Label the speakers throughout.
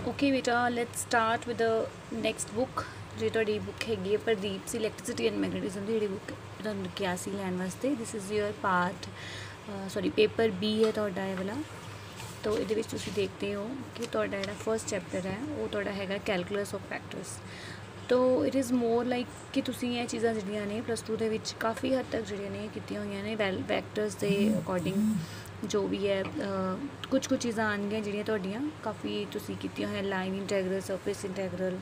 Speaker 1: Okay बेटा let's start with the next book जी तुहाडी बुक हैगी है प्रदीप सी इलैक्ट्रिसिटी एंड मैगनेटिज्म की जी बुक तुहानूं किहा सी लैण वास्ते this is your part sorry paper B है तुहाडा ये वाला। तो ये तुसीं देखते हो कि तुहाडा जिहड़ा फर्स्ट चैप्टर है वो तुहाडा हैगा कैलकुलस ऑफ फैक्टर्स। तो इट इज़ मोर लाइक कि तुसीं ये चीज़ां जिहड़ियां ने प्लस टू दे विच काफ़ी हद तक जिहड़ियां ने कीतियां होईयां ने वैक्टर्स के अकॉर्डिंग जो भी है कुछ चीज़ां आउणगीਆਂ ਜਿਹੜੀਆਂ ਤੁਹਾਡੀਆਂ ਕਾफ़ी ਤੁਸੀਂ ਕੀਤੀਆਂ ਹੋਈਆਂ लाइन इंटैगरल सरफेस इंटैगरल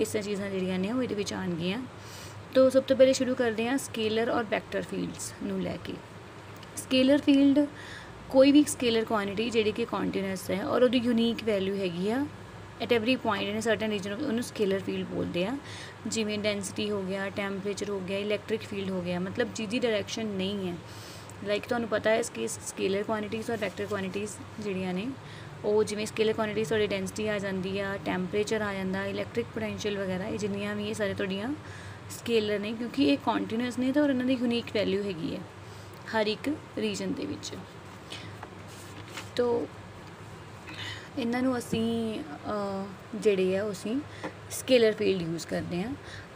Speaker 1: इस तरह चीज़ां ਜਿਹੜੀਆਂ ਨੇ ਉਹ ਇਹਦੇ ਵਿੱਚ ਆਉਣਗੀਆਂ। तो सब तो पहले शुरू करते हैं स्केलर और वैक्टर फील्ड्स नूं लैके। स्केलर फील्ड कोई भी स्केलर क्वांटिटी जिहड़ी कि कॉन्टीन्यूअस है और उसकी यूनीक वैल्यू हैगी आ at every point in certain region उन्होंने स्केलर फील्ड बोलते हैं। जिमें डेंसिटी हो गया, टैंपरेचर हो गया, इलैक्ट्रिक फील्ड हो गया, मतलब जिहदी डायरैक्शन नहीं है लाइक तुहानूं पता है इसके स्केलर क्वांटिटीज़ और वैक्टर क्वांटिटीज़ जिहड़ियां ने ਉਹ ਜਿਵੇਂ स्केलर क्वांटिटीज़ ਤੁਹਾਡੀ ਡੈਂਸਿਟੀ आ जाती है, टैंपरेचर आ जाता, इलैक्ट्रिक पोटैंशियल वगैरह ये जिन्नियां भी ये सारे ਤੁਹਾਡੀਆਂ स्केलर ने क्योंकि ये कॉन्टीन्यूअस ने तो और इन्हां दी यूनीक वैल्यू हैगी है हर एक रीजन दे विच। तो इन्हां नूं असीं ਜਿਹੜੇ ਆ ਅਸੀਂ स्केलर फील्ड यूज़ करते हैं।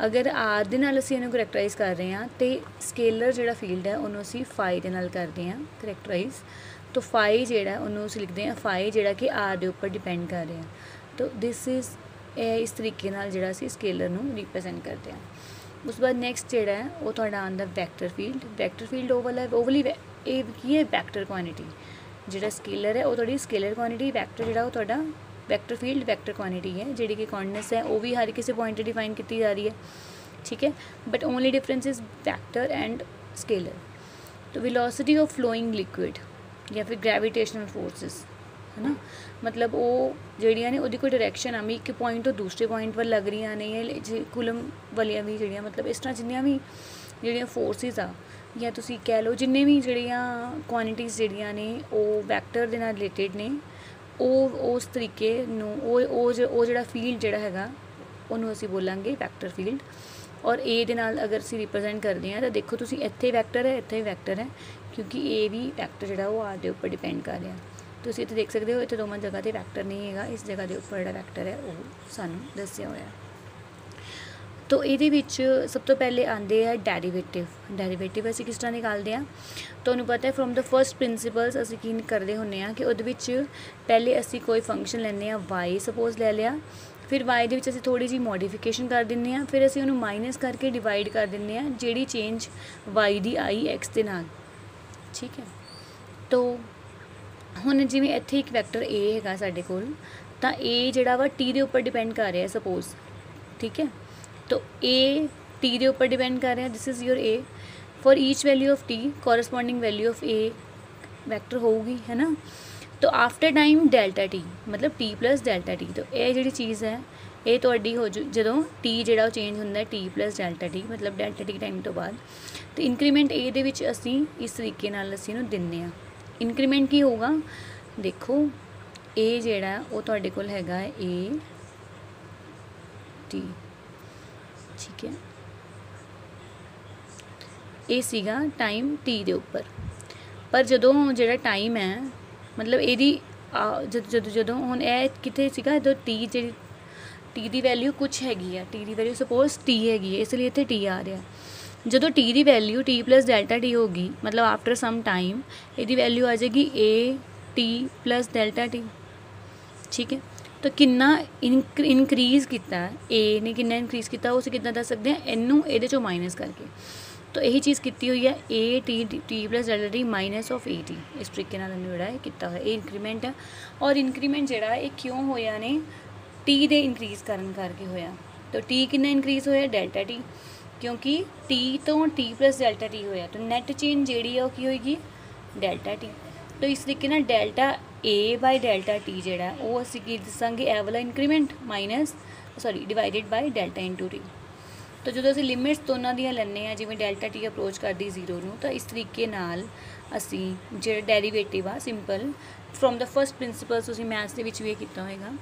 Speaker 1: अगर आर दे नाल असीं इहनूं करैक्टराइज़ कर रहे हैं तो स्केलर जिहड़ा फील्ड है उन्होंने असीं फाई दे नाल करते हैं करैक्टराइज़। तो फाई जिहड़ा उन्होंने असीं लिखते हैं फाई जिहड़ा कि आर दे उपर डिपेंड कर रहे हैं। तो दिस इज़ इस तरीके नाल जिहड़ा असीं स्केलर नूं रिप्रजेंट करते हैं। उस बाद नैक्सट जिहड़ा है वो तुहाडा आंदा वैक्टर फील्ड। वैक्टर फील्ड वो वाला ये की है वैक्टर क्वांटिटी जिहड़ा स्केलर है वो तुहाडी स्केलर क्वांटिटी, वैक्टर जिहड़ा वो तुहाडा वैक्टर फील्ड वैक्टर क्वांटिटी है जिहड़ी कि कॉन्टिन्यूअस है वो भी हर किसी पॉइंट डिफाइन की जा रही है, ठीक है। But only difference is vector and scalar. तो वेलोसिटी ऑफ फ्लोइंग लिक्विड या फिर ग्रेविटेशनल फोर्सेस है ना, मतलब वो ਜਿਹੜੀਆਂ ਨੇ ਉਹਦੀ ਕੋਈ ਡਾਇਰੈਕਸ਼ਨ ਆ ਵੀ ਇੱਕ ਪੁਆਇੰਟ ਤੋਂ ਦੂਸਰੇ ਪੁਆਇੰਟ ਵੱਲ ਲੱਗ ਰਹੀਆਂ ਨੇ ਜਾਂ ਕੁਲਮ ਵਾਲੀਆਂ ਵੀ ਜਿਹੜੀਆਂ ਮਤਲਬ ਇਸ ਤਰ੍ਹਾਂ ਜਿੰਨੀਆਂ ਵੀ ਜਿਹੜੀਆਂ ਫੋਰਸਿਸ ਆ ਜਾਂ ਤੁਸੀਂ ਕਹਿ ਲਓ ਜਿੰਨੇ ਵੀ ਜਿਹੜੀਆਂ ਕੁਆਂਟੀਟੀਜ਼ ਜਿਹੜੀਆਂ ਨੇ ਉਹ ਵੈਕਟਰ ਦੇ ਨਾਲ ਰਿਲੇਟਡ ਨੇ ਉਹ ਉਸ ਤਰੀਕੇ ਨੂੰ ਉਹ ਜਿਹੜਾ ਫੀਲਡ ਜਿਹੜਾ ਹੈਗਾ ਉਹਨੂੰ ਅਸੀਂ ਬੋਲਾਂਗੇ ਵੈਕਟਰ ਫੀਲਡ। और ए दे नाल अगर असीं रिप्रजेंट करते हैं तो देखो तुसीं इत्थे वैक्टर है इत्थे वैक्टर है क्योंकि ए भी वैक्टर जिहड़ा वो आर दे उपर डिपेंड कर रहा। तुसीं इत्थे देख सकते हो इत्थे दोवां जगह ते वैक्टर नहीं हैगा, इस जगह के उपर जिहड़ा वैक्टर है वो सानूं दस्सिया होया। तो ये विच सब तो पहले आते हैं डेरीवेटिव। डेरीवेटिव असीं किस तरह निकालते हैं तुहानूं पता है फ्रॉम द फर्स्ट प्रिंसिपल्स असीं की करते हुंदे आ कि उहदे विच पहले असीं कोई फंक्शन लैंदे आ वाई सपोज ले लिया, फिर वाई दे विच असीं थोड़ी जी मॉडिफिकेशन कर दिंदे आ, फिर असीं उहनूं माइनस करके डिवाइड कर दिंदे आ जिहड़ी चेंज वाई दी आई एक्स दे नाल, ठीक है। तो हुण जिवें इत्थे एक वैक्टर ए हैगा साडे कोल तां ए जिहड़ा वा टी दे उपर डिपेंड कर रहा है सपोज, ठीक है। तो ए टी दे उपर डिपेंड कर रहा है, this is your A. For each value of T corresponding value of A vector होगी है ना। तो आफ्टर टाइम डेल्टा टी मतलब टी प्लस डेल्टा टी। तो ये जी चीज़ है ये तुहाडी हो जो टी जो चेंज होंदा है टी प्लस डेल्टा टी मतलब डेल्टा टी टाइम तो बाद। तो इंक्रीमेंट ए दे विच असीं इस तरीके नाल असीं इहनूं दिंदे आ। इंक्रीमेंट की होगा देखो ए जिहड़ा वो तुहाडे कोल हैगा ए टी, ठीक है। ये सीगा टाइम टी दे उपर, पर जदों जिहड़ा टाइम है मतलब यदी जदों हुण ये कित्थे सीगा जो टी जी टी की वैल्यू कुछ हैगी है, टी की वैल्यू सपोज टी हैगी है इसलिए इत्थे टी आ रहा। जो टी की value T plus delta T होगी मतलब आफ्टर सम टाइम यदी वैल्यू आ जाएगी ए टी प्लस डेल्टा टी, ठीक है। तो कितना इनक्रीज़ किया ए ने कितना इनक्रीज़ किया उसे कितना दस सकते हैं इनू ये चो माइनस करके। तो यही चीज़ की हुई है A T T plus delta T minus of A T इस तरीके नाल जोड़ा है किया है। इंक्रीमेंट है और इंक्रीमेंट जोड़ा है क्यों होया ने टी दे इनक्रीज़ करन करके होया। तो टी कितना इनक्रीज़ होया डेल्टा टी क्योंकि टी तो टी प्लस डेल्टा टी होया तो नैट चेंज जी है की होएगी डेल्टा टी। तो इस तरीके नाल delta A by delta T जोड़ा वो असीं की दसांगे ए वाला increment minus sorry divided by delta into T. तो जो असीं लिमिट्स दोनों दियां लैंदे आ जिवें डेल्टा टी अप्रोच करदी जीरो नूं तो इस तरीके नाल असीं जिहड़ा डेरीवेटिव आ simple from the first principles तुसीं मैथ्स दे विच भी कीता होएगा।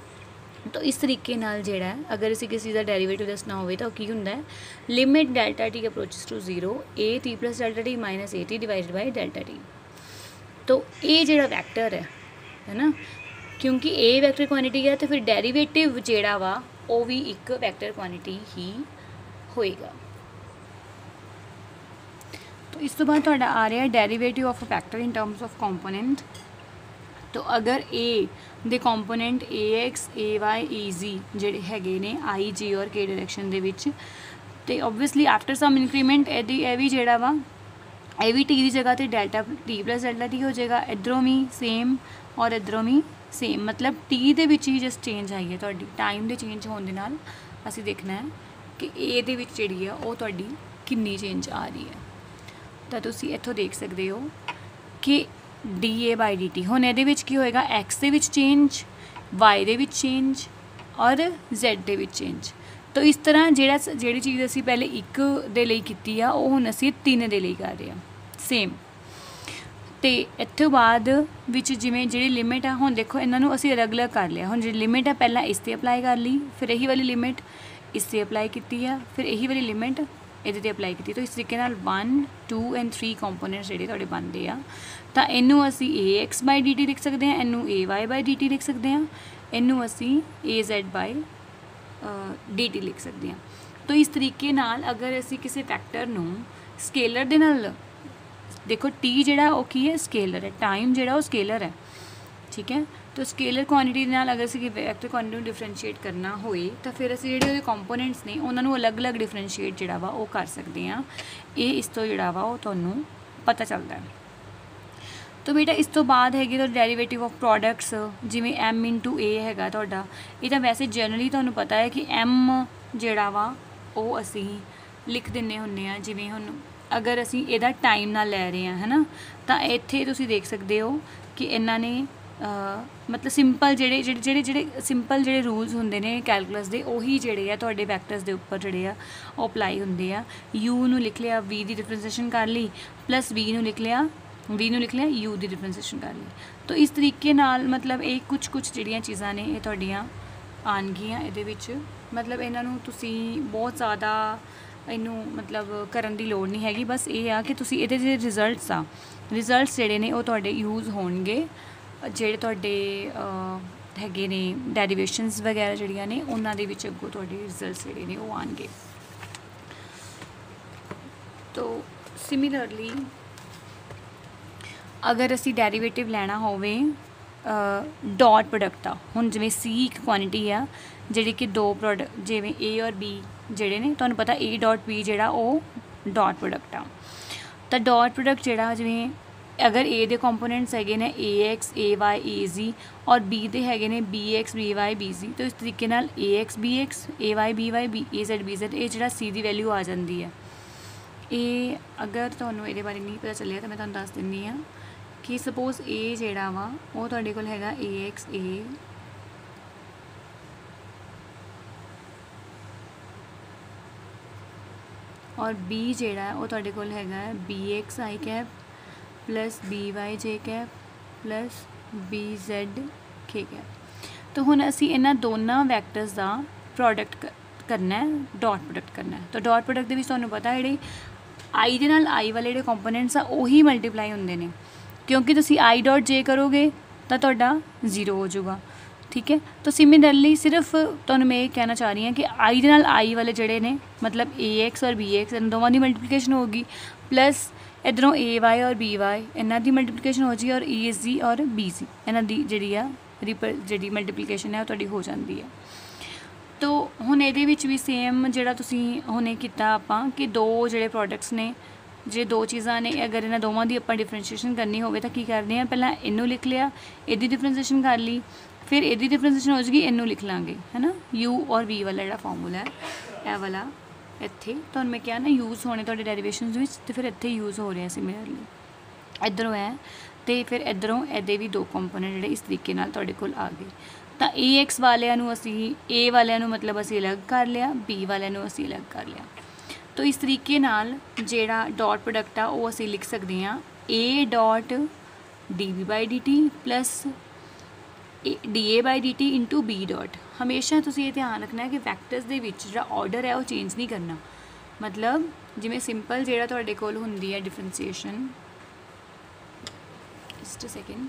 Speaker 1: तो इस तरीके नाल जिहड़ा अगर असीं किसी दा डेरीवेटिव दसना होवे तो की हुंदा है limit delta T approaches to zero A T plus delta T minus A T divided by delta T. तो ये जिहड़ा वैक्टर है ना क्योंकि ए वैक्टर क्वांटिटी है तो फिर डेरिवेटिव जिहड़ा वा वो भी एक वैक्टर क्वांटिटी ही होएगा। तो इस तो बाद तुहाडा आ रहा है derivative of a vector in terms of component. तो अगर ए दे component A x A y ई जी ਜਿਹੜੇ ਹੈਗੇ ਨੇ आई जी और के डायरैक्शन ਦੇ ਵਿੱਚ ਤੇ ਓਬਵੀਅਸਲੀ ਆਫਟਰ ਸਮ ਇਨਕਰੀਮੈਂਟ ਇਹ ਵੀ ਜਿਹੜਾ ਵਾ ਇਹ ਵੀ टी ਦੀ ਜਗ੍ਹਾ ਤੇ delta T plus delta T हो जाएगा। इधरों भी सेम और इधरों भी सेम, मतलब टी ਦੇ ਵਿੱਚ ਹੀ ਜਸਟ ਚੇਂਜ ਆਈ ਹੈ ਤੁਹਾਡੀ ਟਾਈਮ ਦੇ ਚੇਂਜ ਹੋਣ ਦੇ ਨਾਲ। ਅਸੀਂ ਦੇਖਣਾ ਹੈ ਕਿ ए ਦੇ ਵਿੱਚ ਜਿਹੜੀ ਆ ਉਹ ਤੁਹਾਡੀ ਕਿੰਨੀ ਚੇਂਜ ਆ ਰਹੀ ਹੈ। ਤਾਂ ਤੁਸੀਂ ਇੱਥੋਂ ਦੇਖ ਸਕਦੇ ਹੋ ਕਿ D A by D T ਹੁਣ ਇਹਦੇ ਵਿੱਚ ਕੀ ਹੋਏਗਾ, एक्स ਦੇ ਵਿੱਚ ਚੇਂਜ, वाई ਦੇ ਵਿੱਚ ਚੇਂਜ और Z ਦੇ ਵਿੱਚ ਚੇਂਜ। तो इस तरह ਜਿਹੜੀ ਚੀਜ਼ ਅਸੀਂ ਪਹਿਲੇ ਇੱਕ ਦੇ ਲਈ ਕੀਤੀ ਆ ਉਹ ਹੁਣ ਅਸੀਂ 3 ਦੇ ਲਈ ਕਰ ਰਹੇ ਹਾਂ ਸੇਮ। ਤੇ ਇੱਥੋਂ ਬਾਅਦ ਵਿੱਚ ਜਿਵੇਂ ਜਿਹੜੀ ਲਿਮਿਟ ਆ, ਹੁਣ ਦੇਖੋ ਇਹਨਾਂ ਨੂੰ ਅਸੀਂ ਅਲੱਗ-ਅਲੱਗ ਕਰ ਲਿਆ। ਹੁਣ ਜਿਹੜੀ ਲਿਮਿਟ ਆ ਪਹਿਲਾਂ ਇਸ 'ਤੇ ਅਪਲਾਈ ਕਰ ਲਈ, ਫਿਰ ਇਹੀ ਵਾਲੀ ਲਿਮਿਟ ਇਸ 'ਤੇ ਅਪਲਾਈ ਕੀਤੀ ਆ, ਫਿਰ ਇਹੀ ਵਾਲੀ ਲਿਮਿਟ ਇਹਦੇ 'ਤੇ ਅਪਲਾਈ ਕੀਤੀ। ਤਾਂ ਇਸ ਤਰੀਕੇ ਨਾਲ 1 2 ਐਂਡ 3 ਕੰਪੋਨੈਂਟਸ ਜਿਹੜੇ ਤੁਹਾਡੇ ਬਣਦੇ ਆ। ਤਾਂ ਇਹਨੂੰ ਅਸੀਂ A X by D T ਲਿਖ ਸਕਦੇ ਹਾਂ, ਇਹਨੂੰ A Y by D T ਲਿਖ ਸਕਦੇ ਹਾਂ, ਇਹਨੂੰ ਅਸੀਂ A Z by D T लिख सकते हैं। तो इस तरीके नाल अगर असी किसी फैक्टर नूं स्केलर दे नाल, देखो टी जिहड़ा वो की है स्केलर है, टाइम जिहड़ा वो स्केलर है, ठीक है। तो स्केलर क्वांटिटी दे नाल अगर असी वैक्टर क्वांटिटी नूं डिफरेंशिएट करना होए तो फिर असी जिहड़े उहदे कंपोनेंट्स ने उन्हां नूं अलग-अलग डिफरेंशिएट जिहड़ा वा वो कर सकते हैं। ये इस तो जिहड़ा वा वो तुहानूं पता चलदा है। तो बेटा इस तो बाद हैगी तो डेरीवेटिव ऑफ प्रोडक्ट्स, जिमें एम इंटू ए हैगा तुहाडा। ये तो वैसे जनरली तुहानूं पता है कि एम जिहड़ा वा वो असी लिख दिंदे हुंदे आ। जिवें हुण अगर असी इहदा टाइम नाल लै रहे हैं है ना, तो इत्थे तुसीं देख सकते हो कि इन्हां ने मतलब सिंपल ਜਿਹੜੇ सिंपल ਜਿਹੜੇ रूल्स ਹੁੰਦੇ ਨੇ कैलकुलस ਦੇ ਉਹੀ ਜਿਹੜੇ ਆ ਤੁਹਾਡੇ ਵੈਕਟਰਸ ਦੇ ਉੱਪਰ ਜਿਹੜੇ ਆ ਉਹ ਅਪਲਾਈ ਹੁੰਦੇ ਆ। ਯੂ ਨੂੰ ਲਿਖ ਲਿਆ, ਵੀ ਦੀ ਡਿਫਰੈਂਸ਼ੀਏਸ਼ਨ ਕਰ ਲਈ, ਪਲੱਸ ਵੀ ਨੂੰ ਲਿਖ ਲਿਆ, ਵੀ ਨੂੰ ਲਿਖ ਲਿਆ, ਯੂ ਦੀ ਡਿਫਰੈਂਸ਼ੀਏਸ਼ਨ ਕਰ ਲਈ। तो इस तरीके नाल मतलब ये कुछ ਜਿਹੜੀਆਂ ਚੀਜ਼ਾਂ ਨੇ ਇਹ ਤੁਹਾਡੀਆਂ ਆਣਗੀਆਂ ਇਹਦੇ ਵਿੱਚ। मतलब ਇਹਨਾਂ ਨੂੰ ਤੁਸੀਂ ਬਹੁਤ ਜ਼ਿਆਦਾ ਇਹਨੂੰ मतलब ਕਰਨ ਦੀ ਲੋੜ ਨਹੀਂ ਹੈਗੀ। ਬਸ ਇਹ ਆ ਕਿ ਤੁਸੀਂ ਇਹਦੇ ਜਿਹੜੇ ਰਿਜ਼ਲਟਸ ਜਿਹੜੇ ਨੇ ਉਹ ਤੁਹਾਡੇ ਯੂਜ਼ ਹੋਣਗੇ, ਜਿਹੜੇ ਤੁਹਾਡੇ ਹੈਗੇ ਨੇ ਡੈਰੀਵੇਸ਼ਨਸ ਵਗੈਰਾ ਜਿਹੜੀਆਂ ਨੇ ਉਹਨਾਂ ਦੇ ਵਿੱਚ ਅੱਗੋਂ ਤੁਹਾਡੇ ਰਿਜ਼ਲਟਸ ਜਿਹੜੇ ਨੇ ਉਹ ਆਣਗੇ। तो सिमिलरली अगर असी डेरीवेटिव लैना होवे डॉट प्रोडक्ट का, हुण जिवें सी एक क्वांटिटी आ जिहड़ी कि दो प्रोडक्ट जिवें ए और बी जिहड़े ने तुहानूं पता ए डॉट बी जिहड़ा वो डॉट प्रोडक्ट आ। तो डॉट प्रोडक्ट जिहड़ा जिवें अगर ए दे कंपोनेंट्स हैगे ने ए एक्स ए वाई ए जी और बी दे हैगे ने B x B y B z. तो इस तरीके नाल A x A y B A z ये जिहड़ा सी दी वैल्यू आ जाती है। ये अगर तुहानूं इहदे बारे नहीं पता चलिया तो मैं तुहानूं दस दिंदी हाँ कि सपोज ए जिहड़ा वा वो तुहाडे कोल हैगा ए एक्स ए और बी जिहड़ा वो तुहाडे कोल हैगा बी एक्स आई कैप प्लस बी वाई जे कैप प्लस बी जेड के कैप। तो हुण असी इन्हां दोनों वैक्टर्स का प्रोडक्ट करना है, डॉट प्रोडक्ट करना है। तो डॉट प्रोडक्ट दे विच तुहानूं पता है जिहड़े आई दे नाल आई वाले जिहड़े कंपोनेंट्स आ उही मल्टीप्लाई हुंदे ने, क्योंकि तुसी आई डॉट जे करोगे तो तुहाडा 0 हो जाऊगा, ठीक है। तो सिमिलरली सिर्फ तुहानूं मैं कहना चाह रही हूँ कि आई दे नाल आई वाले जिहड़े ने मतलब ए एक्स और बी एक्स इन दोवां दी मल्टीप्लिकेशन होगी, प्लस इधरों ए वाई और बी वाई इन्हां दी मल्टीप्लिकेशन हो जाएगी, और ई जी और बी सी इन्हां दी जिहड़ी आ जिहड़ी मल्टीप्लिकेशन है वो तुहाडी हो जाती है। तो हुण इहदे विच भी सेम जिहड़ा तुसीं हुणे कीता आपां कि दो जिहड़े प्रोडक्ट्स ने जे दो चीज़ां ने अगर इन्हां दोवां दी आपां डिफरेंशिएशन करनी होवे तां की करदे आ, पहलां इहनूं लिख लिया, इहदी डिफरेंशिएशन कर ली, फिर इहदी डिफरेंशिएशन हो जाएगी, इहनूं लिख लांगे है ना। यू और वी वाला जिहड़ा फार्मूला है यह वाला इत्थे तुहानूं मैं कहा ना यूज़ होने तुहाडे डेरीवेशनस विच, ते फिर इत्थे यूज़ हो रहा सिमिलरली इधरों है, तो फिर इधरों इहदे भी दो कंपोनेंट जिहड़े इस तरीके नाल तुहाडे कोल आ गए। तो ए एक्स वालियां नूं असीं ए वालियां नूं मतलब असीं अलग कर लिया, बी वालियां नूं असीं अलग कर लिया। तो इस तरीके नाल जिहड़ा डॉट प्रोडक्ट आ वो असीं लिख सकते हैं A dot D B by D T plus D A by D T into B dot. हमेशा तुसीं ये ध्यान रखना है कि वैक्टर्स दे विच जिहड़ा ऑर्डर है वो चेंज नहीं करना। मतलब जिवें सिंपल जिहड़ा तुहाडे कोल हुंदी है डिफरेंशिएशन, जस्ट अ सेकेंड,